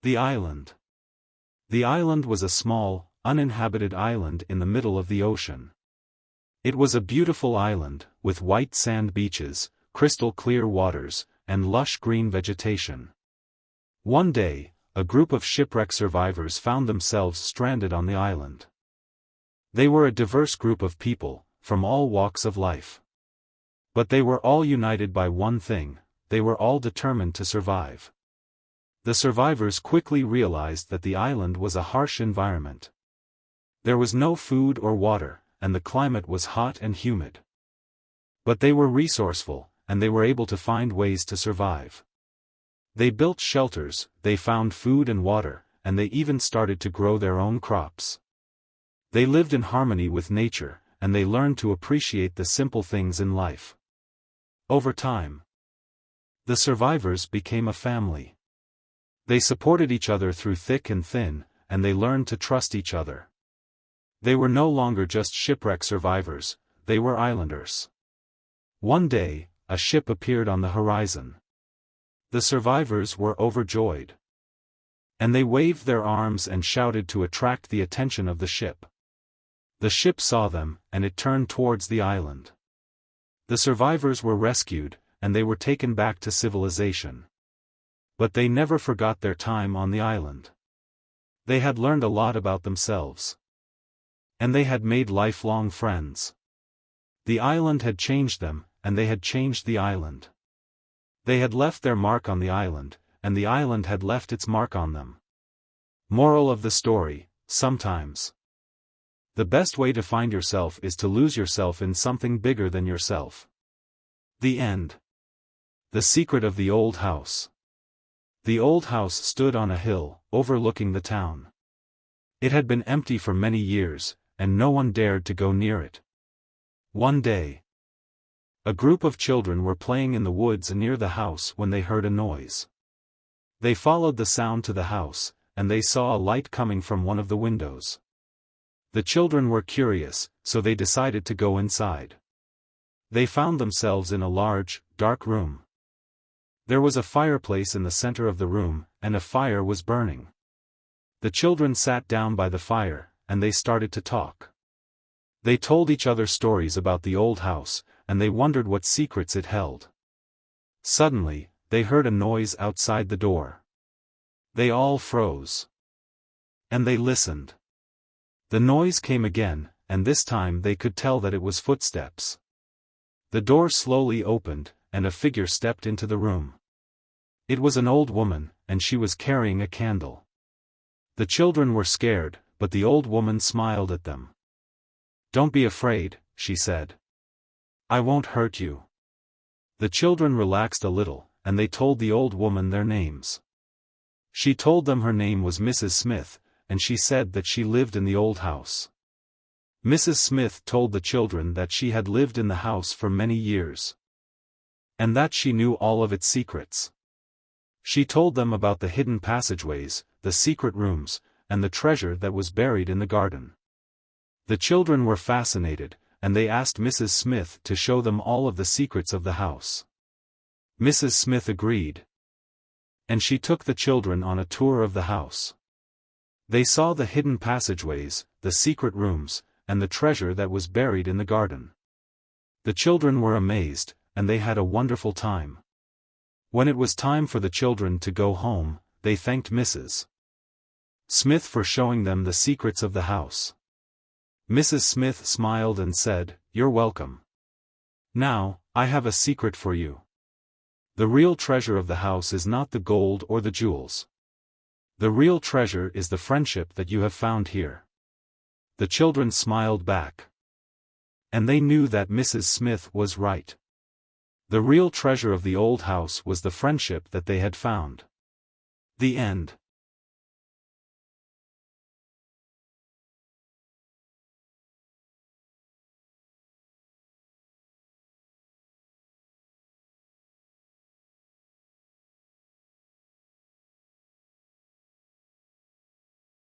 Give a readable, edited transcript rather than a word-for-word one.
The island. The island was a small, uninhabited island in the middle of the ocean. It was a beautiful island, with white sand beaches, crystal clear waters, and lush green vegetation. One day, a group of shipwreck survivors found themselves stranded on the island. They were a diverse group of people, from all walks of life. But they were all united by one thing: they were all determined to survive. The survivors quickly realized that the island was a harsh environment. There was no food or water, and the climate was hot and humid. But they were resourceful, and they were able to find ways to survive. They built shelters, they found food and water, and they even started to grow their own crops. They lived in harmony with nature, and they learned to appreciate the simple things in life. Over time, the survivors became a family. They supported each other through thick and thin, and they learned to trust each other. They were no longer just shipwreck survivors, they were islanders. One day, a ship appeared on the horizon. The survivors were overjoyed. And they waved their arms and shouted to attract the attention of the ship. The ship saw them, and it turned towards the island. The survivors were rescued, and they were taken back to civilization. But they never forgot their time on the island. They had learned a lot about themselves. And they had made lifelong friends. The island had changed them, and they had changed the island. They had left their mark on the island, and the island had left its mark on them. Moral of the story: sometimes the best way to find yourself is to lose yourself in something bigger than yourself. The end. The secret of the old house. The old house stood on a hill, overlooking the town. It had been empty for many years, and no one dared to go near it. One day, a group of children were playing in the woods near the house when they heard a noise. They followed the sound to the house, and they saw a light coming from one of the windows. The children were curious, so they decided to go inside. They found themselves in a large, dark room. There was a fireplace in the center of the room, and a fire was burning. The children sat down by the fire, and they started to talk. They told each other stories about the old house, and they wondered what secrets it held. Suddenly, they heard a noise outside the door. They all froze. And they listened. The noise came again, and this time they could tell that it was footsteps. The door slowly opened, and a figure stepped into the room. It was an old woman, and she was carrying a candle. The children were scared, but the old woman smiled at them. "Don't be afraid," she said. "I won't hurt you." The children relaxed a little, and they told the old woman their names. She told them her name was Mrs. Smith, and she said that she lived in the old house. Mrs. Smith told the children that she had lived in the house for many years, and that she knew all of its secrets. She told them about the hidden passageways, the secret rooms, and the treasure that was buried in the garden. The children were fascinated, and they asked Mrs. Smith to show them all of the secrets of the house. Mrs. Smith agreed. And she took the children on a tour of the house. They saw the hidden passageways, the secret rooms, and the treasure that was buried in the garden. The children were amazed, and they had a wonderful time. When it was time for the children to go home, they thanked Mrs. Smith for showing them the secrets of the house. Mrs. Smith smiled and said, "You're welcome. Now, I have a secret for you. The real treasure of the house is not the gold or the jewels. The real treasure is the friendship that you have found here." The children smiled back. And they knew that Mrs. Smith was right. The real treasure of the old house was the friendship that they had found. The end.